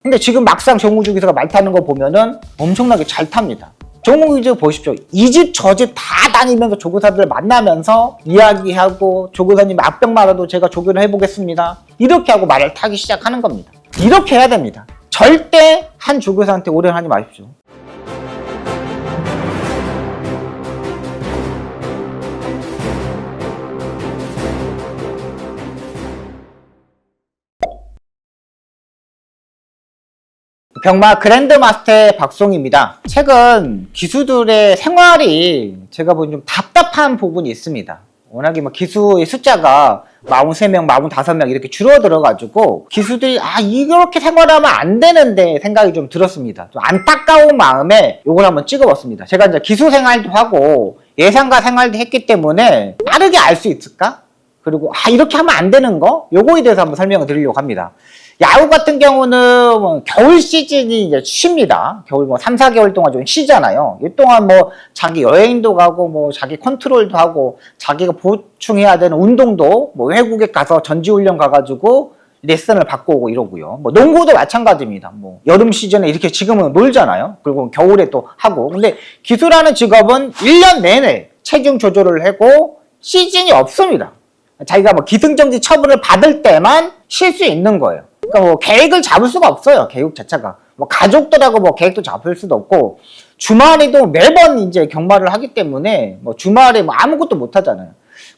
근데 지금 막상 정우주 기수가 말 타는 거 보면은 엄청나게 잘 탑니다. 정우주 기수 보십시오. 이 집 저 집 다 다니면서 조교사들 만나면서 이야기하고 조교사님 악병 말아도 제가 조교를 해보겠습니다. 이렇게 하고 말을 타기 시작하는 겁니다. 이렇게 해야 됩니다. 절대 한 조교사한테 오래는 하지 마십시오. 병마 그랜드마스터의 박송입니다. 최근 기수들의 생활이 제가 보기엔 좀 답답한 부분이 있습니다. 워낙에 기수의 숫자가 43명, 45명 이렇게 줄어들어가지고 기수들이 이렇게 생활하면 안 되는데 생각이 좀 들었습니다. 좀 안타까운 마음에 이걸 한번 찍어봤습니다. 제가 이제 기수 생활도 하고 예상과 생활도 했기 때문에 빠르게 알 수 있을까? 그리고 이렇게 하면 안 되는 거? 요거에 대해서 한번 설명을 드리려고 합니다. 야구 같은 경우는 겨울 시즌이 이제 쉽니다. 겨울 3, 4개월 동안 좀 쉬잖아요. 이 동안 자기 여행도 가고 자기 컨트롤도 하고 자기가 보충해야 되는 운동도 외국에 가서 전지훈련 가가지고 레슨을 받고 오고 이러고요. 농구도 마찬가지입니다. 여름 시즌에 이렇게 지금은 놀잖아요. 그리고 겨울에 또 하고. 근데 기수라는 직업은 1년 내내 체중 조절을 하고 시즌이 없습니다. 자기가 기승전지 처분을 받을 때만 쉴 수 있는 거예요. 그러니까 계획을 잡을 수가 없어요. 계획 자체가. 가족들하고 계획도 잡을 수도 없고, 주말에도 매번 이제 경마를 하기 때문에 주말에 아무것도 못 하잖아요.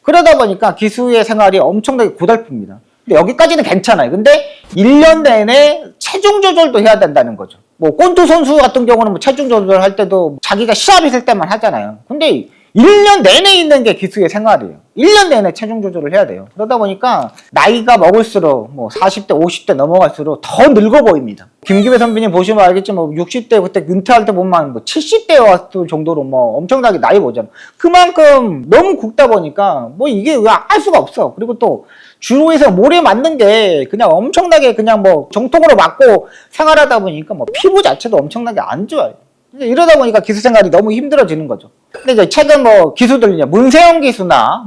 그러다 보니까 기수의 생활이 엄청나게 고달픕니다. 근데 여기까지는 괜찮아요. 근데 1년 내내 체중 조절도 해야 된다는 거죠. 권투 선수 같은 경우는 체중 조절할 때도 자기가 시합 있을 때만 하잖아요. 근데 1년 내내 있는 게 기수의 생활이에요. 1년 내내 체중 조절을 해야 돼요. 그러다 보니까 나이가 먹을수록 40대, 50대 넘어갈수록 더 늙어 보입니다. 김기배 선배님 보시면 알겠지만 60대 그때 은퇴할 때 보면 70대 왔을 정도로 엄청나게 나이 보잖아요. 그만큼 너무 굵다 보니까 이게 왜 알 수가 없어. 그리고 또 주로에서 모래 맞는 게 그냥 엄청나게 그냥 정통으로 맞고 생활하다 보니까 피부 자체도 엄청나게 안 좋아요. 이러다 보니까 기수 생활이 너무 힘들어지는 거죠. 근데 이제 최근 기수들 문세영 기수나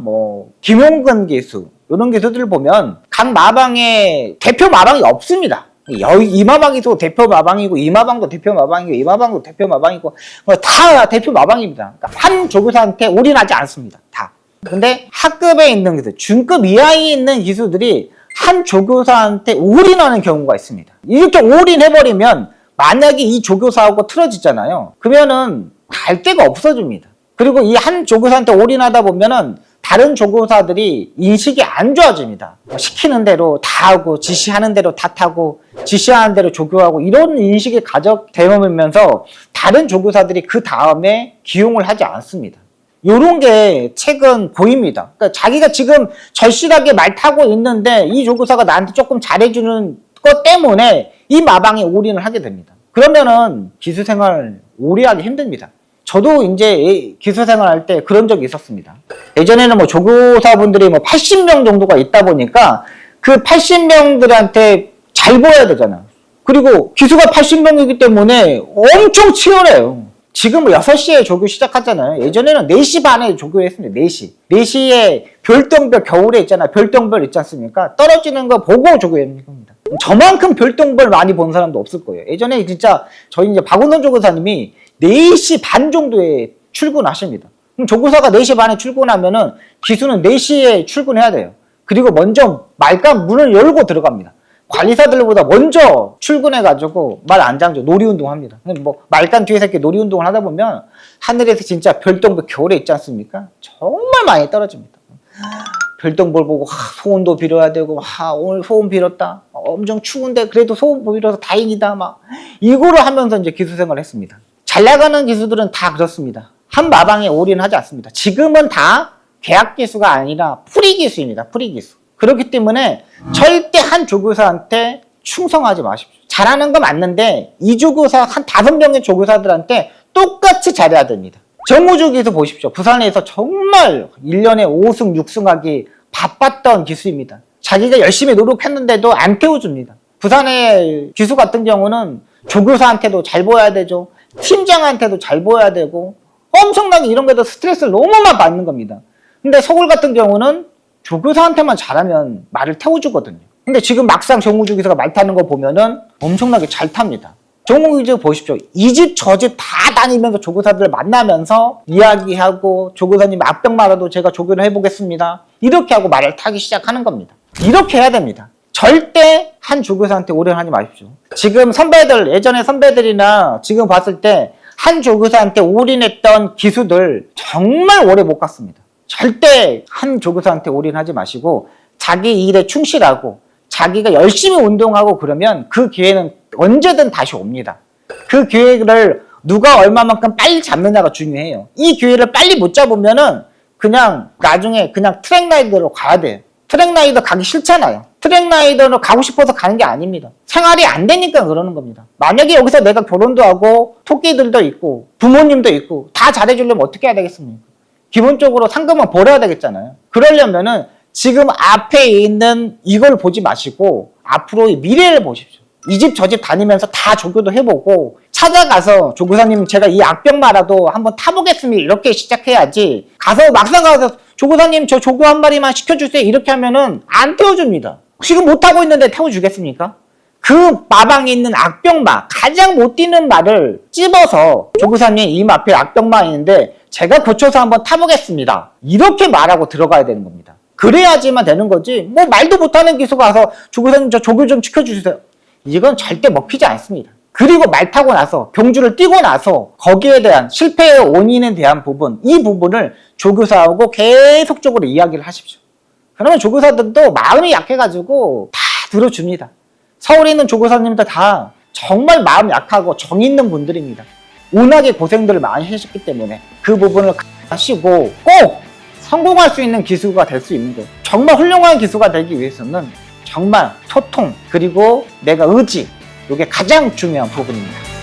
김용근 기수 이런 기수들 보면 각 마방에 대표 마방이 없습니다. 이 마방이도 대표 마방이고 이 마방도 대표 마방이고 이 마방도 대표 마방이고 다 대표 마방입니다. 그러니까 한 조교사한테 올인하지 않습니다. 다. 근데 하급에 있는 기수, 중급 이하에 있는 기수들이 한 조교사한테 올인하는 경우가 있습니다. 이렇게 올인해버리면 만약에 이 조교사하고 틀어지잖아요. 그러면은 갈 데가 없어집니다. 그리고 이 한 조교사한테 올인하다 보면은 다른 조교사들이 인식이 안 좋아집니다. 시키는 대로 다 하고 지시하는 대로 다 타고 지시하는 대로 조교하고 이런 인식이 가적되면서 다른 조교사들이 그 다음에 기용을 하지 않습니다. 요런 게 최근 보입니다. 그러니까 자기가 지금 절실하게 말 타고 있는데 이 조교사가 나한테 조금 잘해주는 것 때문에 이 마방에 올인을 하게 됩니다. 그러면은 기수생활 오래 하기 힘듭니다. 저도 이제 기수생활 할 때 그런 적이 있었습니다. 예전에는 조교사분들이 80명 정도가 있다 보니까 그 80명들한테 잘 보여야 되잖아요. 그리고 기수가 80명이기 때문에 엄청 치열해요. 지금 6시에 조교 시작하잖아요. 예전에는 4시 반에 조교했습니다. 4시. 4시에 별똥별 겨울에 있잖아요. 별똥별 있지 않습니까? 떨어지는 거 보고 조교했는 겁니다. 저만큼 별똥별 많이 본 사람도 없을 거예요. 예전에 진짜 저희 이제 박은원 조교사님이 4시 반 정도에 출근하십니다. 그럼 조교사가 4시 반에 출근하면은 기수는 4시에 출근해야 돼요. 그리고 먼저 말감 문을 열고 들어갑니다. 관리사들보다 먼저 출근해가지고 말 안 장죠. 놀이운동 합니다. 말간 뒤에서 이렇게 놀이운동을 하다 보면 하늘에서 진짜 별똥별 겨울에 있지 않습니까? 정말 많이 떨어집니다. 별똥별 보고 소원도 빌어야 되고 오늘 소원 빌었다. 엄청 추운데 그래도 소원 빌어서 다행이다. 이거를 하면서 이제 기수생활을 했습니다. 잘 나가는 기수들은 다 그렇습니다. 한 마방에 올인하지 않습니다. 지금은 다 계약 기수가 아니라 프리 기수입니다. 프리 기수. 그렇기 때문에 절대 한 조교사한테 충성하지 마십시오. 잘하는 건 맞는데 이 조교사 한 5명의 조교사들한테 똑같이 잘해야 됩니다. 정우주 기수 보십시오. 부산에서 정말 1년에 5승, 6승하기 바빴던 기수입니다. 자기가 열심히 노력했는데도 안 태워줍니다. 부산의 기수 같은 경우는 조교사한테도 잘 보여야 되죠. 팀장한테도 잘 보여야 되고 엄청나게 이런 거에도 스트레스를 너무 많이 받는 겁니다. 근데 서울 같은 경우는 조교사한테만 잘하면 말을 태워주거든요. 근데 지금 막상 정우주 기수가 말 타는 거 보면은 엄청나게 잘 탑니다. 정우주 기수 보십시오. 이 집 저 집 다 다니면서 조교사들 만나면서 이야기하고 조교사님 악병 말아도 제가 조교를 해보겠습니다. 이렇게 하고 말을 타기 시작하는 겁니다. 이렇게 해야 됩니다. 절대 한 조교사한테 올인하지 마십시오. 지금 선배들, 예전에 선배들이나 지금 봤을 때 한 조교사한테 올인했던 기수들 정말 오래 못 갔습니다. 절대 한 조교사한테 올인하지 마시고 자기 일에 충실하고 자기가 열심히 운동하고 그러면 그 기회는 언제든 다시 옵니다. 그 기회를 누가 얼마만큼 빨리 잡느냐가 중요해요. 이 기회를 빨리 못 잡으면은 그냥 나중에 그냥 트랙라이더로 가야 돼요. 트랙라이더 가기 싫잖아요. 트랙라이더로 가고 싶어서 가는 게 아닙니다. 생활이 안 되니까 그러는 겁니다. 만약에 여기서 내가 결혼도 하고 토끼들도 있고 부모님도 있고 다 잘해주려면 어떻게 해야 되겠습니까? 기본적으로 상금은 벌어야 되겠잖아요. 그러려면은 지금 앞에 있는 이걸 보지 마시고 앞으로의 미래를 보십시오. 이 집 저 집 다니면서 다 조교도 해보고 찾아가서 조교사님 제가 이 악병 말아도 한번 타보겠습니다. 이렇게 시작해야지 가서 막상 가서 조교사님 저 조교 한 마리만 시켜주세요. 이렇게 하면은 안 태워줍니다. 지금 못 타고 있는데 태워주겠습니까? 그 마방에 있는 악병마, 가장 못 뛰는 말을 찝어서 조교사님 이 앞에 악병마 있는데 제가 고쳐서 한번 타보겠습니다. 이렇게 말하고 들어가야 되는 겁니다. 그래야지만 되는 거지. 뭐 말도 못하는 기수가 가서 조교사님 저 조교 좀 시켜주세요. 이건 절대 먹히지 않습니다. 그리고 말 타고 나서 경주를 뛰고 나서 거기에 대한 실패의 원인에 대한 부분, 이 부분을 조교사하고 계속적으로 이야기를 하십시오. 그러면 조교사들도 마음이 약해가지고 다 들어줍니다. 서울에 있는 조교사님들 다 정말 마음 약하고 정 있는 분들입니다. 워낙에 고생들을 많이 하셨기 때문에 그 부분을 하시고 꼭 성공할 수 있는 기수가 될 수 있는 거예요. 정말 훌륭한 기수가 되기 위해서는 정말 소통 그리고 내가 의지, 이게 가장 중요한 부분입니다.